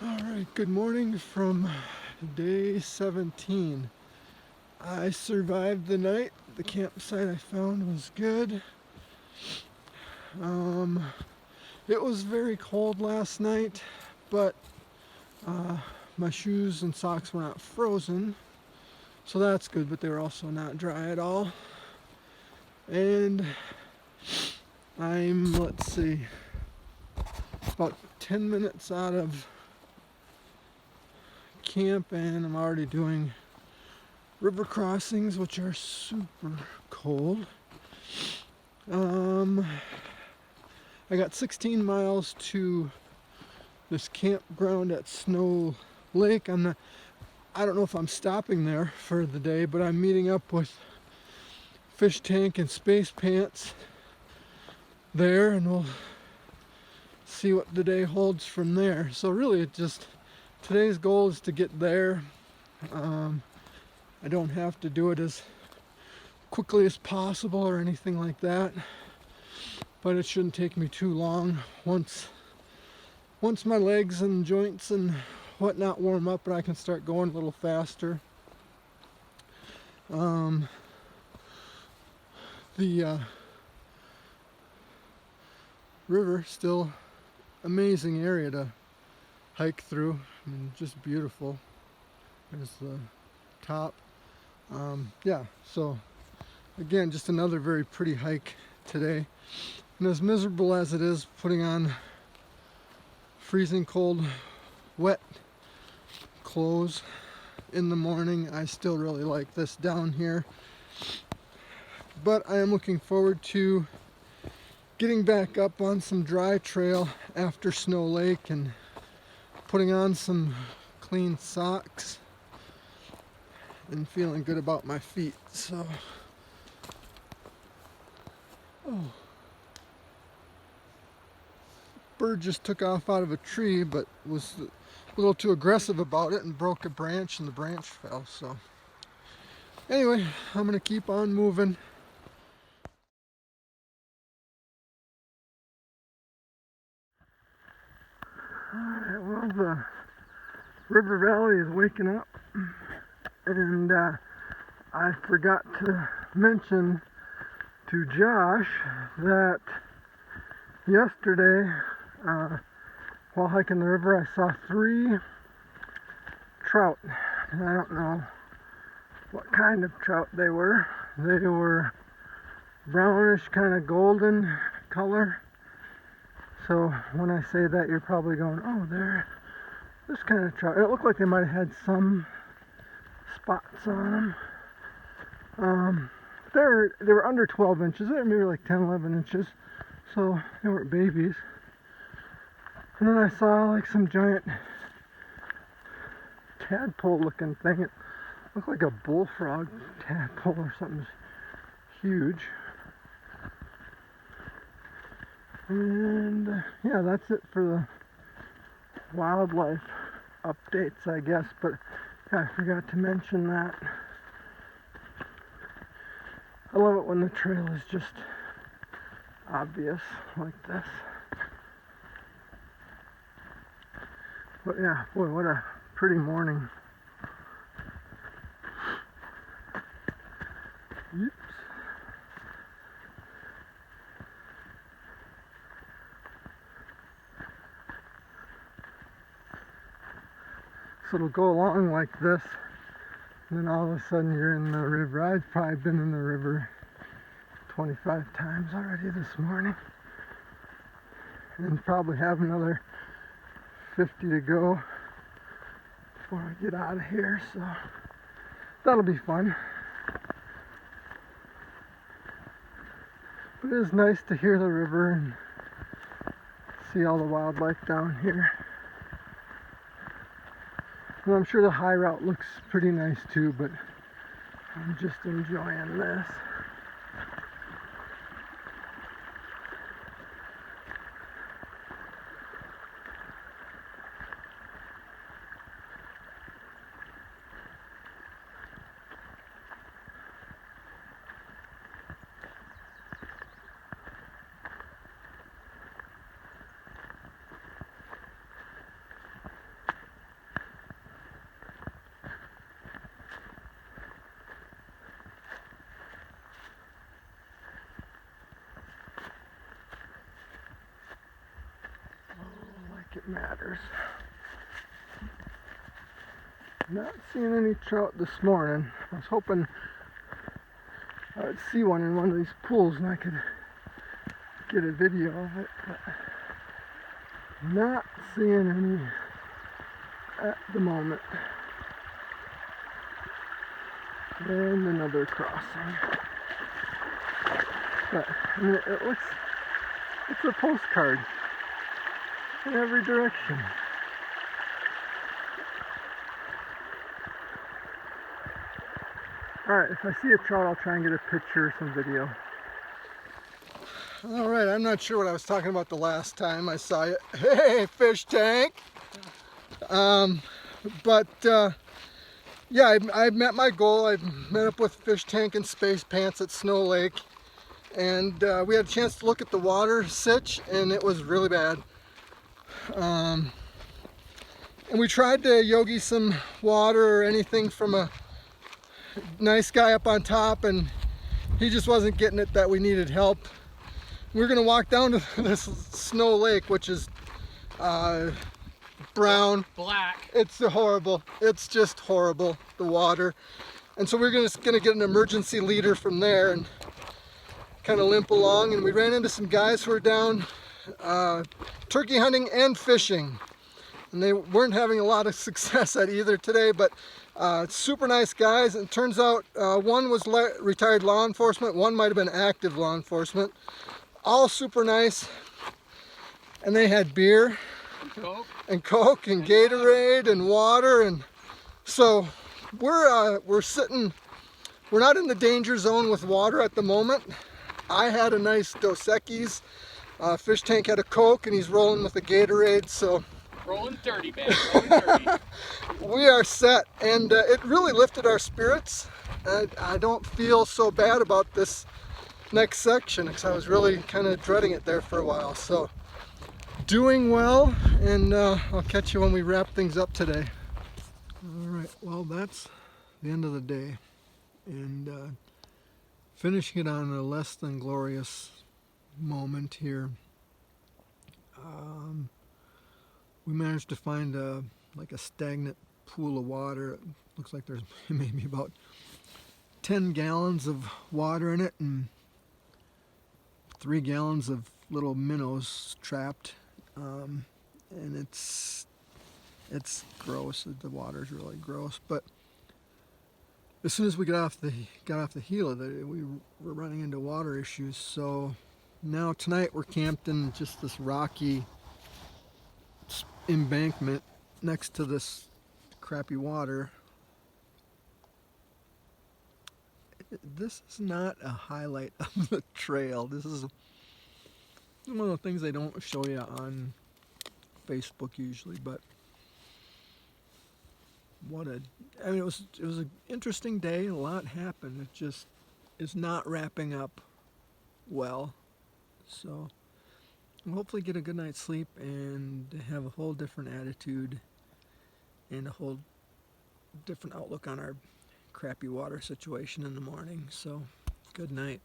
Alright, good morning from day 17. I survived the night. The campsite I found was good. Um, it was very cold last night, but my shoes and socks were not frozen, so that's good, but they were also not dry at all. And let's see, about 10 minutes out of camp, and I'm already doing river crossings, which are super cold. I got 16 miles to this campground at Snow Lake. I don't know if I'm stopping there for the day, but I'm meeting up with Fish Tank and Space Pants there, and we'll see what the day holds from there. So really, today's goal is to get there. I don't have to do it as quickly as possible or anything like that, but it shouldn't take me too long. Once my legs and joints and whatnot warm up, and I can start going a little faster. The river, still amazing area to hike through. I mean, just beautiful. There's the top. Yeah, so again, just another very pretty hike today. And as miserable as it is putting on freezing cold, wet clothes in the morning, I still really like this down here. But I am looking forward to getting back up on some dry trail after Snow Lake and putting on some clean socks and feeling good about my feet. So, bird just took off out of a tree, but was a little too aggressive about it and broke a branch, and the branch fell. So anyway, I'm gonna keep on moving. Alright, well, the river valley is waking up, and I forgot to mention to Josh that yesterday, while hiking the river, I saw 3 trout, and I don't know what kind of trout they were. They were brownish, kind of golden color. So when I say that, you're probably going, oh, they're this kind of trout. It looked like they might have had some spots on them. They were under 12 inches. They were maybe like 10, 11 inches. So they weren't babies. And then I saw like some giant tadpole looking thing. It looked like a bullfrog tadpole or something huge. And yeah, that's it for the wildlife updates, I guess. But yeah, I forgot to mention that. I love it when the trail is just obvious like this. But yeah, boy, what a pretty morning. Oops. So it'll go along like this, and then all of a sudden you're in the river. I've probably been in the river 25 times already this morning, and probably have another 50 to go before I get out of here, so that'll be fun. But it is nice to hear the river and see all the wildlife down here. And I'm sure the high route looks pretty nice too, but I'm just enjoying this. it matters. Not seeing any trout this morning. I was hoping I would see one in one of these pools and I could get a video of it, but not seeing any at the moment. And another crossing. But I mean, it looks, it's a postcard in every direction. Alright, if I see a trout, I'll try and get a picture or some video. Alright, I'm not sure what I was talking about the last time I saw you. Hey, fish tank! Yeah, I met my goal. I met up with Fish Tank and Space Pants at Snow Lake. And we had a chance to look at the water sitch, and it was really bad. And we tried to yogi some water or anything from a nice guy up on top, and he just wasn't getting it that we needed help. We were going to walk down to this Snow Lake, which is brown. Black. It's horrible. It's just horrible, the water. And so we're just going to get an emergency leader from there and kind of limp along. And we ran into some guys who were down turkey hunting and fishing. And they weren't having a lot of success at either today, but super nice guys. And it turns out one was retired law enforcement, one might have been active law enforcement. All super nice. And they had beer and Coke and Gatorade and water, and so we're sitting. We're not in the danger zone with water at the moment. I had a nice Dos Equis. Fish Tank had a Coke, and he's rolling with a Gatorade. So rolling dirty, man. Rolling dirty. We are set, and it really lifted our spirits. I don't feel so bad about this next section because I was really kind of dreading it there for a while. So. Doing well, and I'll catch you when we wrap things up today. Alright, well that's the end of the day, and finishing it on a less than glorious moment here. We managed to find like a stagnant pool of water. It looks like there's maybe about 10 gallons of water in it and 3 gallons of little minnows trapped. And it's gross. The water's really gross. But as soon as we got off the heel of it, we were running into water issues. So now tonight we're camped in just this rocky embankment next to this crappy water. This is not a highlight of the trail. This is one of the things they don't show you on Facebook usually, but I mean, it was an interesting day. A lot happened. It just is not wrapping up well. So we'll hopefully get a good night's sleep and have a whole different attitude and a whole different outlook on our crappy water situation in the morning. So good night.